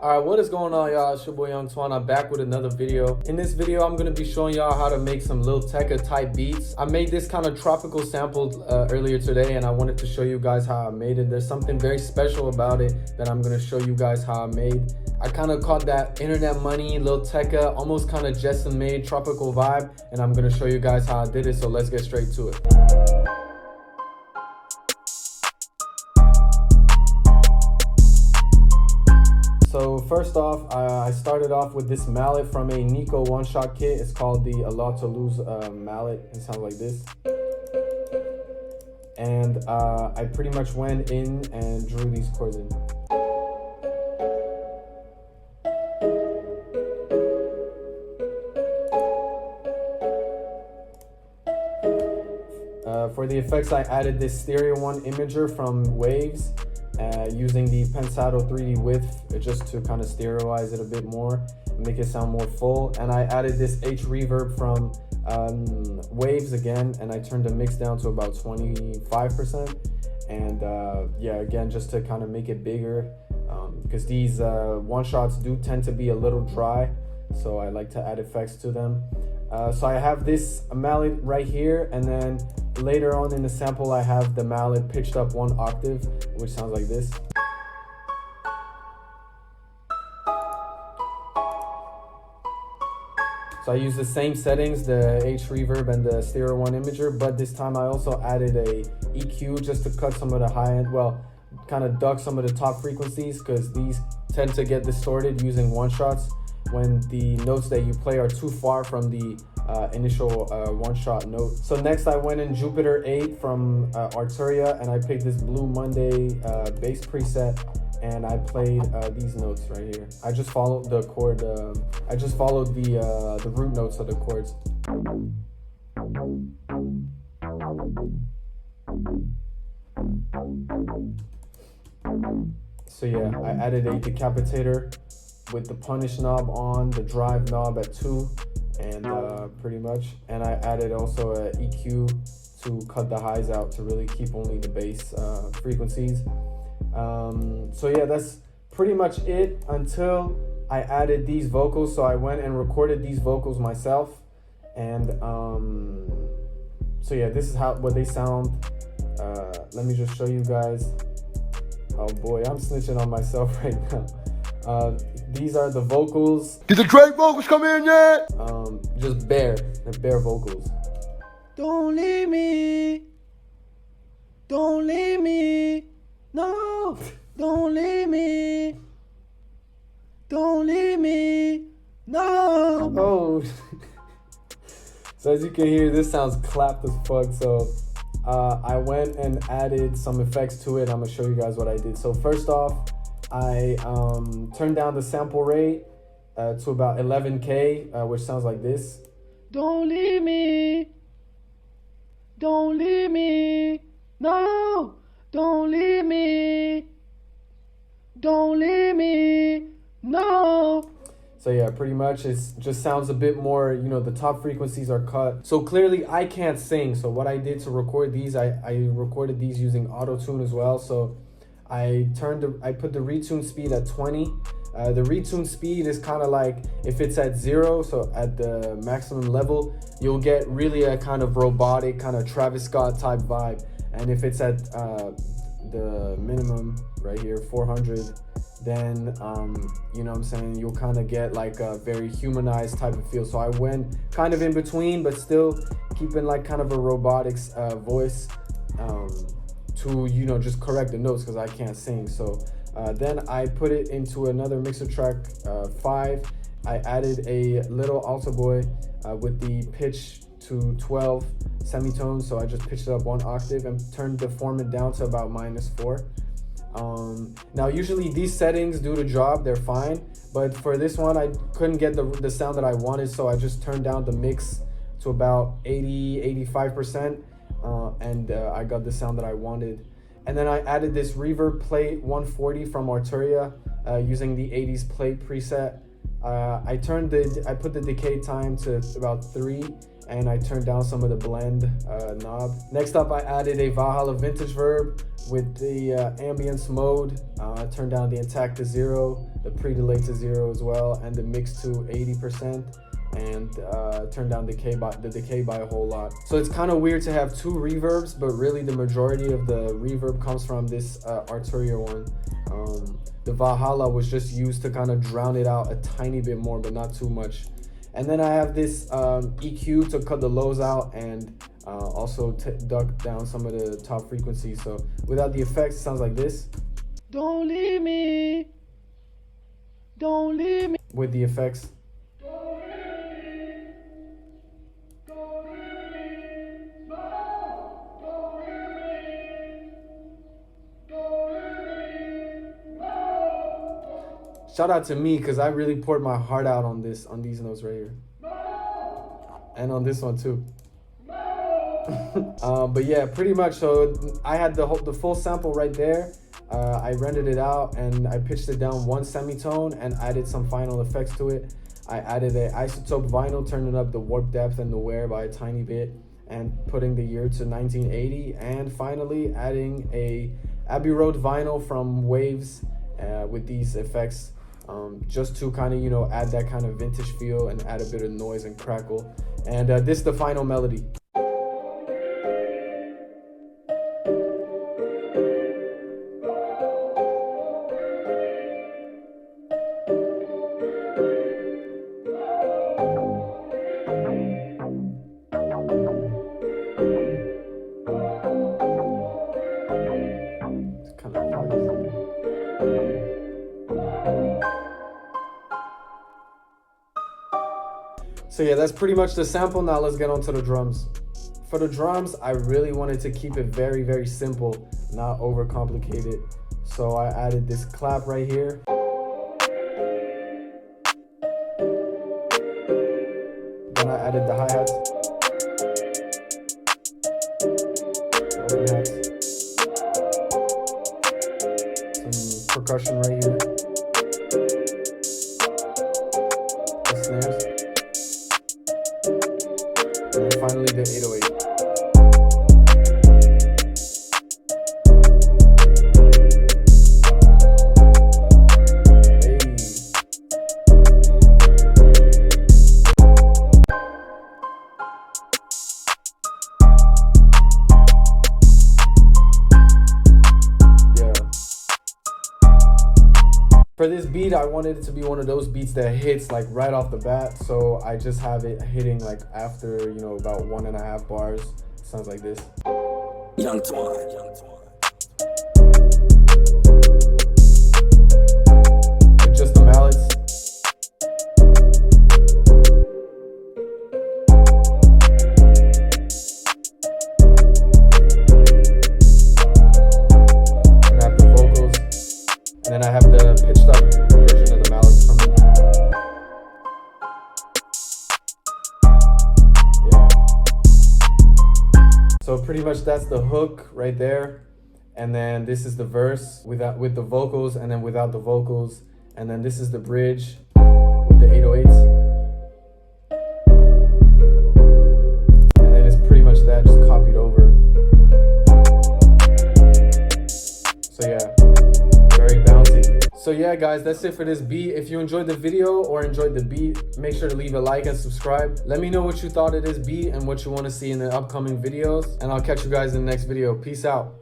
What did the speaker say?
Alright, what is going on, y'all? It's your boy Young Twan. I'm back with another video. In this video, I'm going to be showing y'all how to make some Lil Tecca type beats. I made this kind of tropical sample earlier today, and I wanted to show you guys how I made it. There's something very special about it that I'm going to show you guys how I made. I kind of caught that internet money, Lil Tecca, almost kind of Justin made tropical vibe, and I'm going to show you guys how I did it, so let's get straight to it. So first off, I started off with this mallet from a Nico one-shot kit. It's called the A Lot to Lose mallet. It sounds like this. And I pretty much went in and drew these chords in. For the effects, I added this Stereo 1 imager from Waves. Using the Pensado 3D width just to kind of stereoize it a bit more, make it sound more full. And I added this H reverb from Waves again, and I turned the mix down to about 25%. And yeah, again, just to kind of make it bigger, because these one shots do tend to be a little dry, so I like to add effects to them. So I have this mallet right here, and then later on in the sample I have the mallet pitched up 1 octave, which sounds like this. So I use the same settings, the H reverb and the Stereo 1 imager, but this time I also added a EQ just to cut some of the high end, well, kind of duck some of the top frequencies, because these tend to get distorted using one shots when the notes that you play are too far from the initial one-shot note. So next I went in Jupiter 8 from Arturia, and I picked this Blue Monday bass preset, and I played these notes right here. I just followed the chord, I just followed the root notes of the chords. So yeah, I added a decapitator with the punish knob on, the drive knob at 2, and pretty much. And I added also a EQ to cut the highs out to really keep only the bass frequencies. So yeah, that's pretty much it until I added these vocals. So I went and recorded these vocals myself, and so yeah, this is what they sound. Let me just show you guys. Oh boy, I'm snitching on myself right now. These are the vocals. Did the Drake vocals come in yet? Just they're bare vocals. Don't leave me, don't leave me, no, don't leave me, don't leave me, no. Oh, so as you can hear, this sounds clapped as fuck. So I went and added some effects to it. I'm gonna show you guys what I did. So first off, I turned down the sample rate to about 11K, which sounds like this. Don't leave me, don't leave me, no, don't leave me, don't leave me, no. So yeah, pretty much it just sounds a bit more, you know, the top frequencies are cut. So clearly I can't sing. So what I did to record these, I recorded these using auto-tune as well. So I put the retune speed at 20. The retune speed is kind of like, if it's at 0, so at the maximum level, you'll get really a kind of robotic, kind of Travis Scott type vibe. And if it's at the minimum right here, 400, then you know what I'm saying, you'll kind of get like a very humanized type of feel. So I went kind of in between, but still keeping like kind of a robotics voice, to, you know, just correct the notes because I can't sing. So then I put it into another mixer track 5. I added a little alto boy with the pitch to 12 semitones. So I just pitched it up 1 octave and turned the formant down to about -4. Now usually these settings do the job, they're fine, but for this one I couldn't get the sound that I wanted, so I just turned down the mix to about 80-85%. And I got the sound that I wanted. And then I added this reverb plate 140 from Arturia using the 80s plate preset. I put the decay time to about 3, and I turned down some of the blend knob. Next up, I added a Valhalla vintage verb with the ambience mode. I turned down the attack to 0, the pre-delay to 0 as well, and the mix to 80%, and turned down the decay by a whole lot. So it's kind of weird to have 2 reverbs, but really the majority of the reverb comes from this Arturia one. The Valhalla was just used to kind of drown it out a tiny bit more, but not too much. And then I have this EQ to cut the lows out and also duck down some of the top frequencies. So without the effects, it sounds like this. Don't leave me. Don't leave me. With the effects. Shout out to me, because I really poured my heart out on these notes right here. And on this one too. But yeah, pretty much. So I had the full sample right there. I rendered it out and I pitched it down 1 semitone and added some final effects to it. I added a isotope vinyl, turning up the warp depth and the wear by a tiny bit and putting the year to 1980. And finally adding a Abbey Road vinyl from Waves with these effects. Just to kind of, you know, add that kind of vintage feel and add a bit of noise and crackle. And this is the final melody. It's kind of hard. So yeah, that's pretty much the sample. Now let's get on to the drums. For the drums, I really wanted to keep it very, very simple, not overcomplicated. So I added this clap right here. Then I added the hi-hats. Some percussion right here. The snares. And then finally the 808. For this beat, I wanted it to be one of those beats that hits like right off the bat. So I just have it hitting like after, you know, about 1.5 bars. Sounds like this. Young Twan, young Twan. With just the mallets. And I have the vocals. And then I have the pitched up version of the mallets coming. Yeah. So pretty much that's the hook right there. And then this is the verse with the vocals, and then without the vocals. And then this is the bridge with the 808s. And then it's pretty much that, just copied over. So yeah. Very bouncy. So yeah, guys, that's it for this beat. If you enjoyed the video or enjoyed the beat, make sure to leave a like and subscribe. Let me know what you thought of this beat and what you want to see in the upcoming videos, and I'll catch you guys in the next video. Peace out.